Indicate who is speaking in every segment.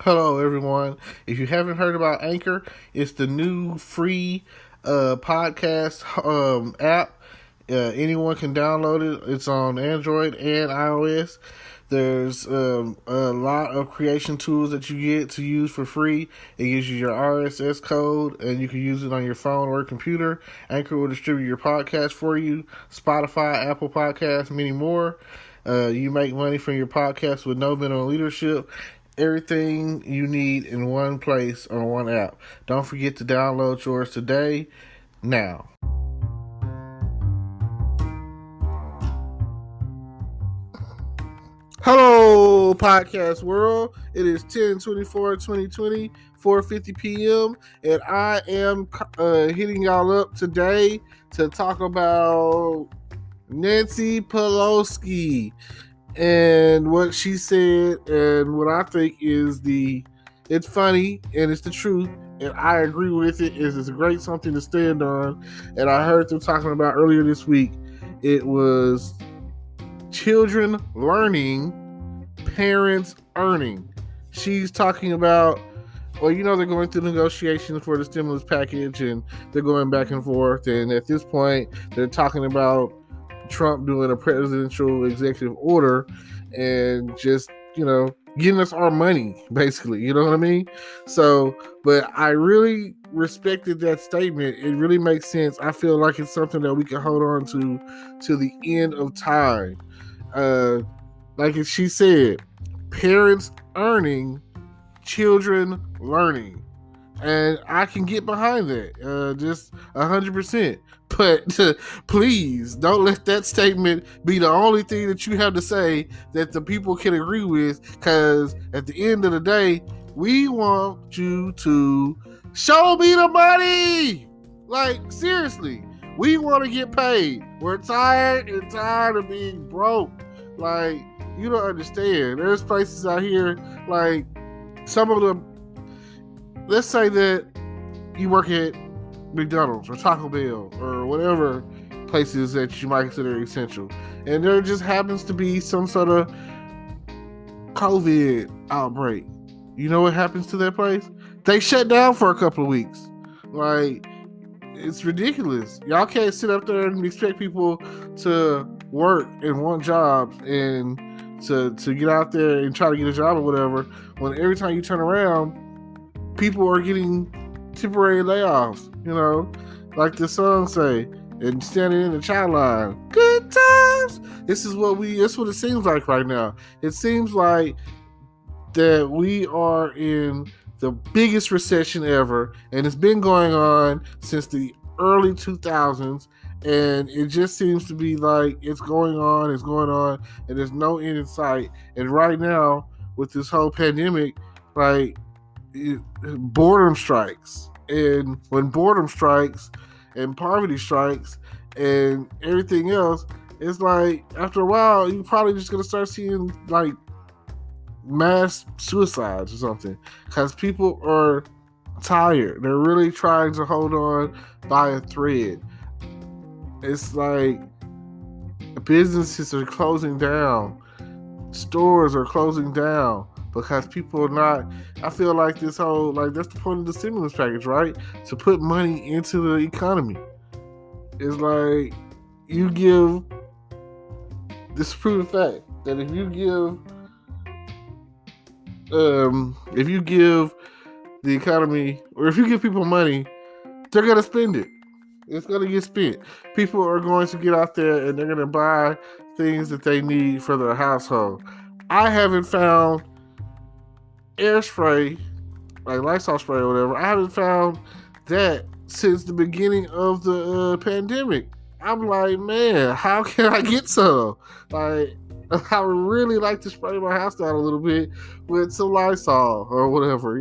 Speaker 1: Hello, everyone. If you haven't heard about Anchor, it's the new free podcast app. Anyone can download it. It's on Android and iOS. There's a lot of creation tools that you get to use for free. It gives you your RSS code, and you can use it on your phone or computer. Anchor will distribute your podcast for you. Spotify, Apple Podcasts, many more. You make money from your podcast with no minimum leadership. Everything you need in one place on one app. Don't forget to download yours today, now. Hello, podcast world. It is 10/24/2020, 4:50 p.m., and I am hitting y'all up today to talk about Nancy Pelosi and what she said, and what I think is it's funny and it's the truth, and I agree with it. It's a great something to stand on. And I heard them talking about earlier this week. It was children learning, parents earning. She's talking about, well, they're going through negotiations for the stimulus package, and they're going back and forth. And at this point, they're talking about Trump doing a presidential executive order and just, getting us our money, basically. You know what I mean? So, but I really respected that statement. It really makes sense. I feel like it's something that we can hold on to the end of time. Like she said, parents earning, children learning. And I can get behind that, just 100%. But please don't let that statement be the only thing that you have to say that the people can agree with, because at the end of the day, we want you to show me the money. Like, seriously, we want to get paid. We're tired of being broke. Like, you don't understand. There's places out here, like some of them. Let's say that you work at McDonald's or Taco Bell or whatever places that you might consider essential, and there just happens to be some sort of COVID outbreak. You know what happens to that place? They shut down for a couple of weeks. Like, it's ridiculous. Y'all can't sit up there and expect people to work and want jobs and to get out there and try to get a job or whatever, when every time you turn around, people are getting temporary layoffs, like the song say, and standing in the child line. Good times. That's what it seems like right now. It seems like that we are in the biggest recession ever, and it's been going on since the early 2000s, and it just seems to be like it's going on, and there's no end in sight. And right now, with this whole pandemic, like, boredom strikes, and when boredom strikes and poverty strikes and everything else, it's like after a while you're probably just gonna start seeing like mass suicides or something, because people are tired. They're really trying to hold on by a thread. It's like businesses are closing down, stores are closing down, because people are not. I feel like this whole, that's the point of the stimulus package, right? To put money into the economy. It's like you give this proven fact that if you give the economy, or if you give people money, they're gonna spend it. It's gonna get spent. People are going to get out there and they're gonna buy things that they need for their household. I haven't found air spray, like Lysol spray or whatever. I haven't found that since the beginning of the pandemic. I'm like, man, how can I get some? Like, I would really like to spray my house down a little bit with some Lysol or whatever,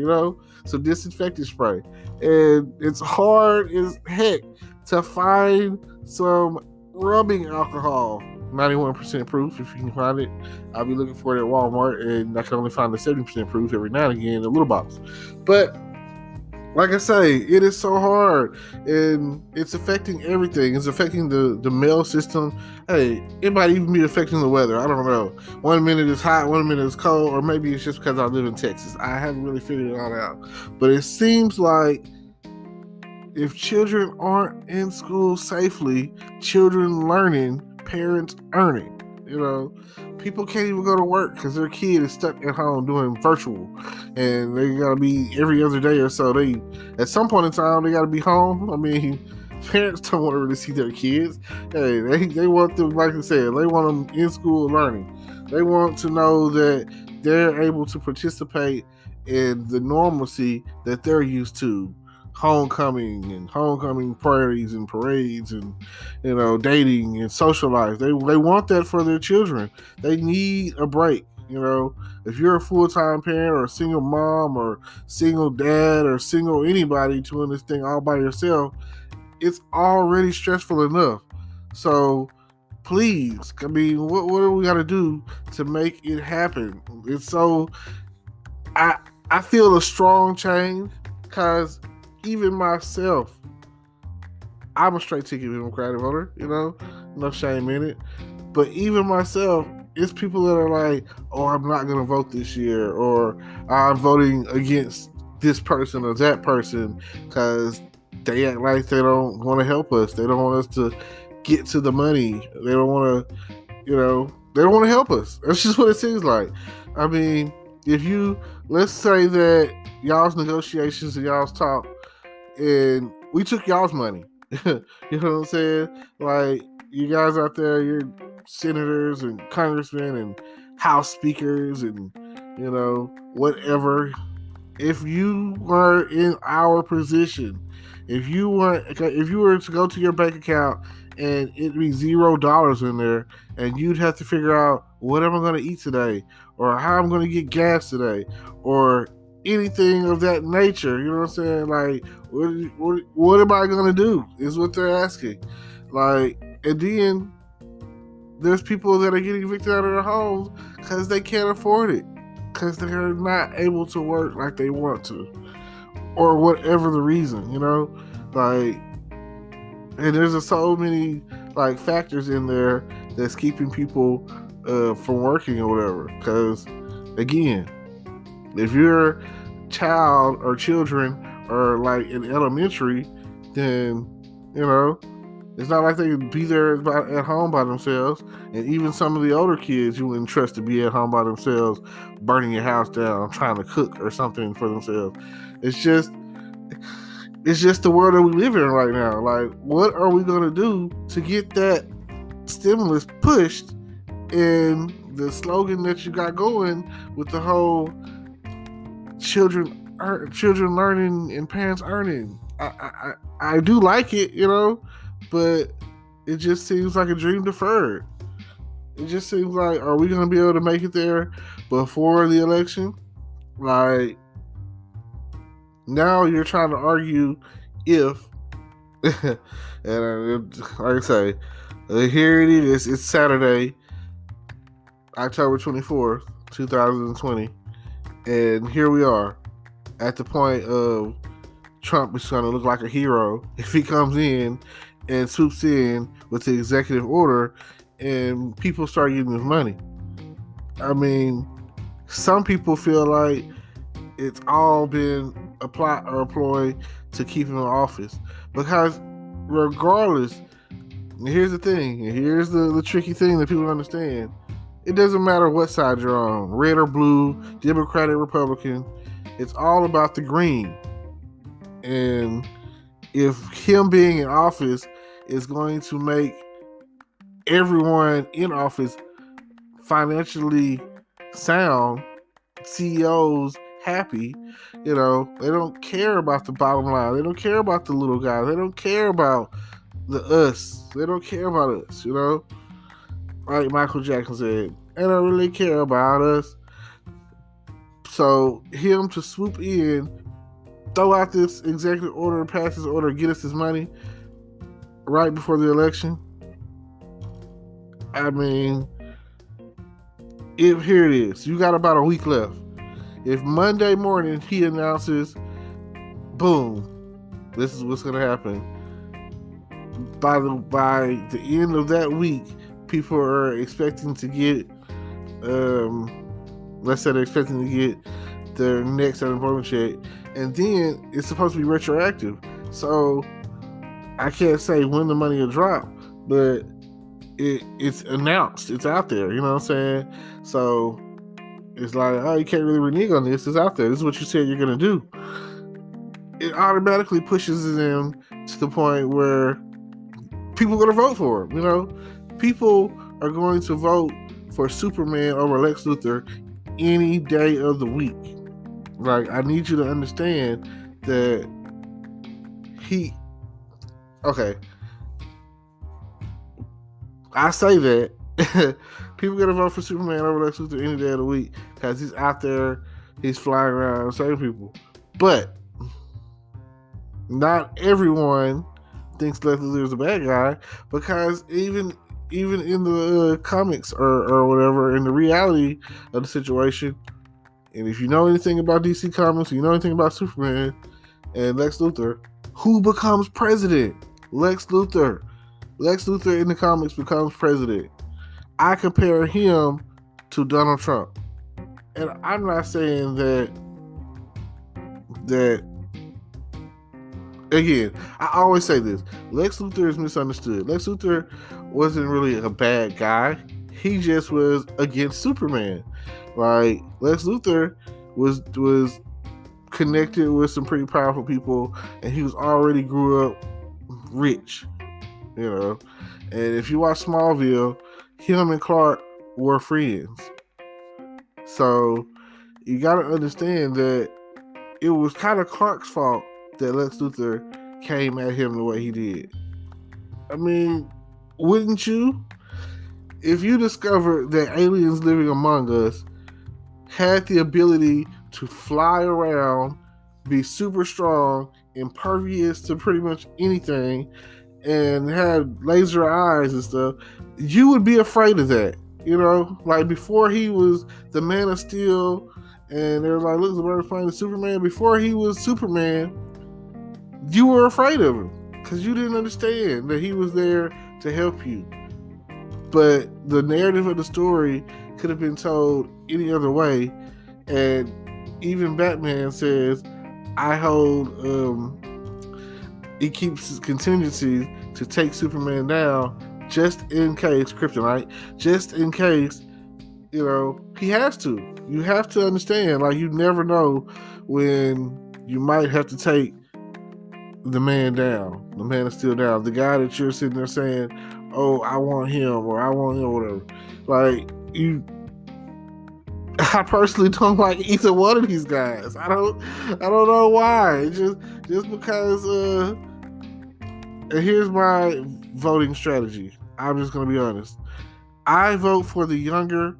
Speaker 1: some disinfectant spray. And it's hard as heck to find some rubbing alcohol, 91% proof. If you can find it, I'll be looking for it at Walmart, and I can only find the 70% proof every now and again in little bottles. But like I say, it is so hard, and it's affecting everything. It's affecting the mail system. Hey, it might even be affecting the weather. I don't know. One minute it's hot, one minute it's cold, or maybe it's just because I live in Texas. I haven't really figured it all out. But it seems like if children aren't in school safely, children learning, parents earning. You know, people can't even go to work because their kid is stuck at home doing virtual, and they gotta be every other day or so. They, at some point in time, they gotta be home. I mean, parents don't want to really see their kids. Hey, they want them, like I said, they want them in school learning. They want to know that they're able to participate in the normalcy that they're used to, homecoming parties and parades, and dating and social life. They want that for their children. They need a break. If you're a full-time parent or a single mom or single dad or single anybody doing this thing all by yourself, it's already stressful enough. So please, I mean, what do we got to do to make it happen? It's so I feel a strong change because even myself, I'm a straight ticket Democratic voter, no shame in it. But even myself, it's people that are like, oh, I'm not going to vote this year, or I'm voting against this person or that person because they act like they don't want to help us. They don't want us to get to the money. They don't want to, they don't want to help us. That's just what it seems like. I mean, let's say that y'all's negotiations and y'all's talk, and we took y'all's money. You know what I'm saying? Like, you guys out there, you're senators and congressmen and house speakers and, whatever. If you were in our position, if you were to go to your bank account and it'd be $0 in there, and you'd have to figure out what am I going to eat today, or how I'm going to get gas today, or anything of that nature, you know what I'm saying? Like, what am I going to do is what they're asking. Like, and then there's people that are getting evicted out of their homes because they can't afford it, because they're not able to work like they want to, or whatever the reason, like, and there's so many like factors in there that's keeping people from working or whatever. Because again, if your child or children are like in elementary, then it's not like they can be there at home by themselves. And even some of the older kids you wouldn't trust to be at home by themselves, burning your house down, trying to cook or something for themselves. It's just the world that we live in right now. Like, what are we going to do to get that stimulus pushed? And the slogan that you got going with the whole children learning and parents earning, I do like it, but it just seems like a dream deferred. It just seems like, are we going to be able to make it there before the election? Like, now you're trying to argue if, and like I say, here it is. It's Saturday, October 24th, 2020, and here we are at the point of Trump is going to look like a hero if he comes in and swoops in with the executive order and people start getting his money. I mean, some people feel like it's all been applied or employed to keep him in office, because regardless, here's the thing, and here's the tricky thing that people understand. It doesn't matter what side you're on, red or blue, Democratic, Republican. It's all about the green. And if him being in office is going to make everyone in office financially sound, CEOs happy, they don't care about the bottom line. They don't care about the little guys. They don't care about the us. They don't care about us, Like Michael Jackson said, they don't really care about us. So him to swoop in, throw out this executive order, pass this order, get us this money right before the election. I mean, here it is. You got about a week left. If Monday morning he announces boom, this is what's going to happen. By the end of that week, people are expecting to get, let's say they're expecting to get their next unemployment check, and then it's supposed to be retroactive. So I can't say when the money will drop, but it's announced. It's out there. You know what I'm saying? So it's like, oh, you can't really renege on this. It's out there. This is what you said you're going to do. It automatically pushes them to the point where people are going to vote for him. You know, people are going to vote for Superman over Lex Luthor any day of the week. Like, I need you to understand that okay, I say that people gonna vote for Superman over Lex Luthor any day of the week because he's out there, he's flying around saving people. But not everyone thinks Lex Luthor is a bad guy, because even in the comics or whatever, in the reality of the situation, and if you know anything about DC Comics, you know anything about Superman and Lex Luthor, who becomes president? Lex Luthor. Lex Luthor in the comics becomes president. I compare him to Donald Trump. And I'm not saying that again, I always say this. Lex Luthor is misunderstood. Lex Luthor wasn't really a bad guy. He just was against Superman. Like, Lex Luthor was connected with some pretty powerful people, and he was already grew up rich, you know. And if you watch Smallville, him and Clark were friends. So you got to understand that it was kind of Clark's fault that Lex Luthor came at him the way he did. I mean, wouldn't you? If you discovered that aliens living among us had the ability to fly around, be super strong, impervious to pretty much anything, and had laser eyes and stuff, you would be afraid of that. You know, like before he was the Man of Steel, and they were like, look, the bird's playing the Superman. Before he was Superman, you were afraid of him because you didn't understand that he was there to help you. But the narrative of the story could have been told any other way, and even Batman says, I hold it keeps contingency to take Superman down just in case, kryptonite, just in case, you know, he has to. You have to understand, like, you never know when you might have to take the man down, the Man is still down, the guy that you're sitting there saying, oh, I want him, or I want him, or whatever. Like, I personally don't like either one of these guys. I don't know why. Just because. And here's my voting strategy. I'm just gonna be honest. I vote for the younger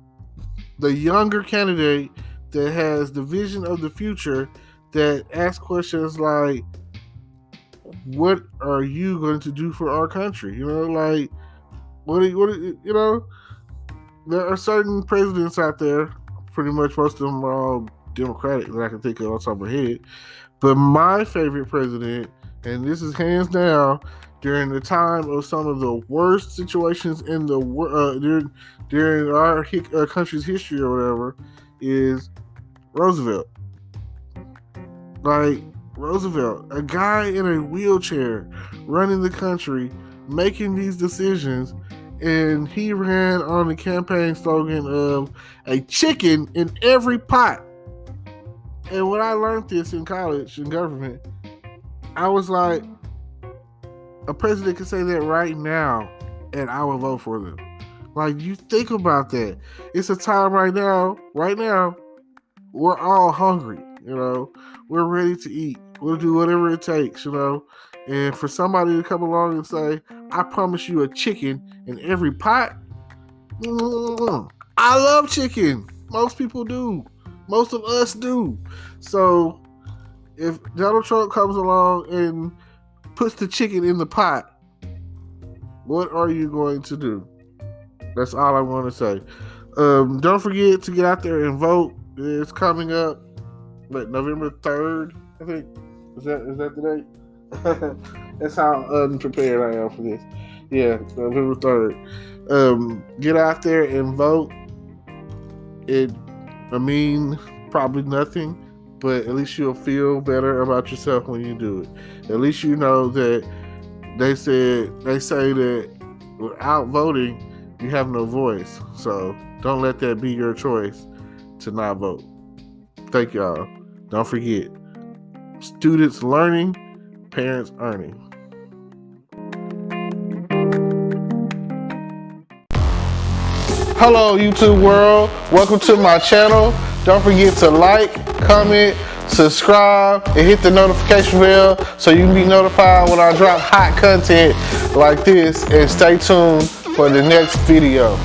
Speaker 1: candidate that has the vision of the future, that asks questions like, what are you going to do for our country? You know, like, what you know, there are certain presidents out there, pretty much most of them are all Democratic that I can think of on top of my head. But my favorite president, and this is hands down, during the time of some of the worst situations in the during our country's history or whatever, is Roosevelt. Like, Roosevelt, a guy in a wheelchair running the country, making these decisions, and he ran on the campaign slogan of a chicken in every pot. And when I learned this in college, in government, I was like, a president can say that right now, and I will vote for them. Like, you think about that. It's a time right now, we're all hungry, you know. We're ready to eat. We'll do whatever it takes, you know. And for somebody to come along and say, I promise you a chicken in every pot. I love chicken. Most people do. Most of us do. So if Donald Trump comes along and puts the chicken in the pot, what are you going to do? That's all I want to say. Don't forget to get out there and vote. It's coming up, November 3rd, I think. Is that the date? That's how unprepared I am for this. Yeah, November 3rd. Get out there and vote. Probably nothing, but at least you'll feel better about yourself when you do it. At least you know that they say that without voting, you have no voice. So don't let that be your choice to not vote. Thank y'all. Don't forget, students learning, parents earning. Hello, YouTube world. Welcome to my channel. Don't forget to like, comment, subscribe, and hit the notification bell so you can be notified when I drop hot content like this. And stay tuned for the next video.